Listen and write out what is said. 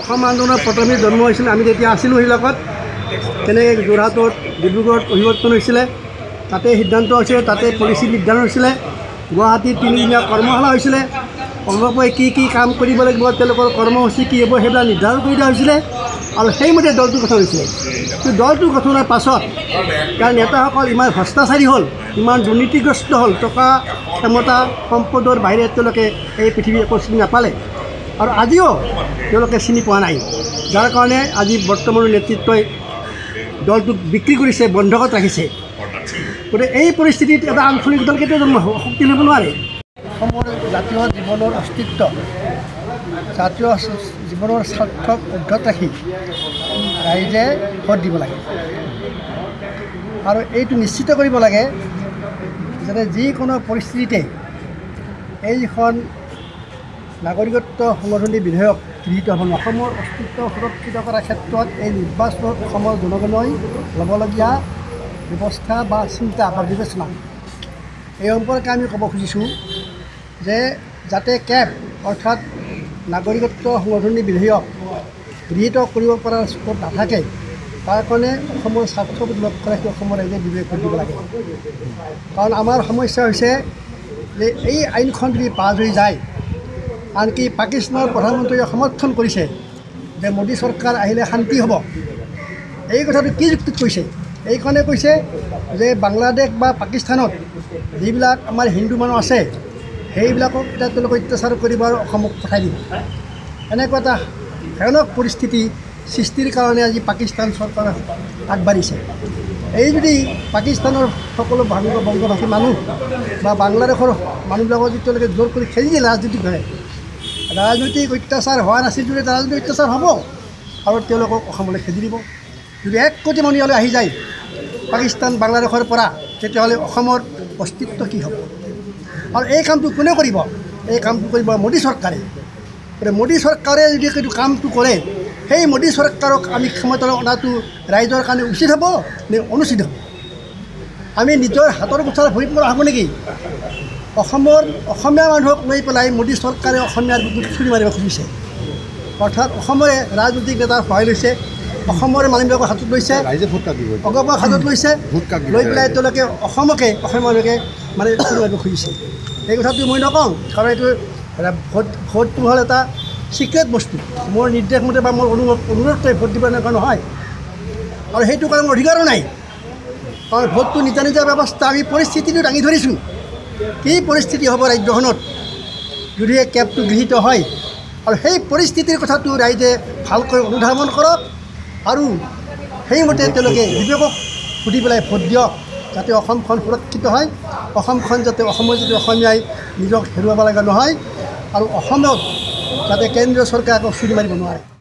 অসম আন্দোলনৰ প্ৰথমে জন্ম হৈছিল আমি তেতিয়া আছিলোঁ সেই লগত তেনেকৈ যোৰহাটত ডিব্ৰুগড়ত অভিৱৰ্তন হৈছিলে তাতে সিদ্ধান্ত হৈছিলে তাতে পলিচি নিৰ্ধাৰণ হৈছিলে গুৱাহাটীত 3 দিনীয়া কৰ্মশালা হৈছিলে কৰ্মপৰাই কি কাম কৰিব লাগিব তেওঁলোকৰ কৰ্মসূচী কি হ'ব সেইবিলাক নিৰ্ধাৰণ কৰি দিয়া হৈছিলে আৰু সেইমতে দলটো গঠন হৈছিলে কিন্তু দলটো গঠনৰ পাছত তাৰ নেতাসকল ইমান ভ্ৰষ্টাচাৰী হ'ল ইমান দুৰ্নীতিগ্ৰস্ত হ'ল টকা ক্ষমতা সম্পদৰ বাহিৰে তেওঁলোকে এই পৃথিৱীৰ একো চিনি নাপালে আৰু আজিও তেওঁলোকে চিনি পোৱা নাই যাৰ কাৰণে আজি বৰ্তমানৰ নেতৃত্বই দলটোক বিক্ৰী কৰিছে বন্ধকত ৰাখিছে গতিকে এই পৰিস্থিতিত এটা আঞ্চলিক দল কেতিয়াও জন্ম শক্তি ল'ব নোৱাৰে অসমৰ জাতীয় জীৱনৰ অস্তিত্ব জাতীয় জীৱনৰ স্বাৰ্থক অধ্যত ৰাখি ৰাইজে ভোট দিব লাগে আৰু এইটো নিশ্চিত কৰিব লাগে যাতে যিকোনো পৰিস্থিতিতে এইখন নাগৰিকত্ব সংশোধনী বিধেয়ক গৃহীত হ'ব অসমৰ অস্তিত্ব সুৰক্ষিত কৰাৰ ক্ষেত্ৰত এই নিৰ্বাচনত অসমৰ জনগণই ল'বলগীয়া ব্যৱস্থা বা চিন্তা বা বিবেচনা এই সম্পৰ্কে আমি ক'ব খুজিছোঁ যে যাতে কেব অৰ্থাৎ নাগৰিকত্ব সংশোধনী বিধেয়ক গৃহীত কৰিব পৰাৰ স্কোপ নাথাকে তাৰ কাৰণে অসমৰ স্বাৰ্থ লক্ষ্য ৰাখি অসমৰ ৰাইজে বিবেক দিব লাগে কাৰণ আমাৰ সমস্যা হৈছে যে এই আইনখন যদি পাছ হৈ যায় আনকি পাকিস্তানৰ প্ৰধানমন্ত্ৰীয়ে সমৰ্থন কৰিছে যে মোদী চৰকাৰ আহিলে শান্তি হ'ব এই কথাটো কি যুক্তিত কৈছে এইখনে কৈছে যে বাংলাদেশ বা পাকিস্তানত যিবিলাক আমাৰ হিন্দু মানুহ আছে সেইবিলাকক এতিয়া তেওঁলোকে অত্যাচাৰ কৰিব আৰু অসমক পঠাই দিব এনেকুৱা এটা ভয়ানক পৰিস্থিতি সৃষ্টিৰ কাৰণে আজি পাকিস্তান চৰকাৰ আগবাঢ়িছে এই যদি পাকিস্তানৰ সকলো বংগভাষী মানুহ বা বাংলাদেশৰ মানুহবিলাকক যদি তেওঁলোকে জোৰ কৰি খেলি দিয়ে ৰাজনীতিকভাৱে ৰাজনৈতিক অত্যাচাৰ হোৱা নাছিল যদি ৰাজনৈতিক অত্যাচাৰ হ'ব আৰু তেওঁলোকক অসমলৈ খেদি দিব যদি 1 কোটি মানুহ ইয়ালৈ আহি যায় পাকিস্তান বাংলাদেশৰ পৰা তেতিয়াহ'লে অসমৰ অস্তিত্ব কি হ'ব আৰু এই কামটো কোনে কৰিব এই কামটো কৰিব মোদী চৰকাৰে গতিকে মোদী চৰকাৰে যদি এইটো কামটো কৰে সেই মোদী চৰকাৰক আমি ক্ষমতালৈ অনাটো ৰাইজৰ কাৰণে উচিত হ'ব নে অনুচিত হ'ব আমি নিজৰ হাতৰ মুঠাৰ ভৰিত মৰা হ'ব নেকি অসমীয়া মানুহক লৈ পেলাই মোদী চৰকাৰে অসমীয়াৰ বুকুত চুৰি মাৰিব খুজিছে অৰ্থাৎ অসমৰে ৰাজনৈতিক নেতাৰ সহায় লৈছে অসমৰে মানুহবিলাকৰ হাতত লৈছে অগপৰ হাতত লৈছে লৈ পেলাই তেওঁলোকে অসমীয়া মানুহকে মানে চুৰি মাৰিব খুজিছে এই কথাটো মই নকওঁ কাৰণ এইটো ভোটটো হ'ল এটা ছিক্ৰেট বস্তু মোৰ নিৰ্দেশ মতে বা মোৰ অনুৰোধটোৱে ভোট দিব এনেকুৱা নহয় আৰু সেইটো কাৰণে মোৰ অধিকাৰো নাই কাৰণ ভোটটো নিজা নিজা ব্যৱস্থা আমি পৰিস্থিতিটো দাঙি ধৰিছোঁ কি পৰিস্থিতি হ'ব ৰাজ্যখনত যদিহে কেবটো গৃহীত হয় আৰু সেই পৰিস্থিতিৰ কথাটো ৰাইজে ভালকৈ অনুধাৱন কৰক আৰু সেইমতে তেওঁলোকে বিবেকক সুধি পেলাই ভোট দিয়ক যাতে অসমখন সুৰক্ষিত হয় অসমখন যাতে অসমীয়াই নিজক হেৰুৱাব লগা নহয় আৰু অসমত যাতে কেন্দ্ৰীয় চৰকাৰে আকৌ চুৰি মাৰিব নোৱাৰে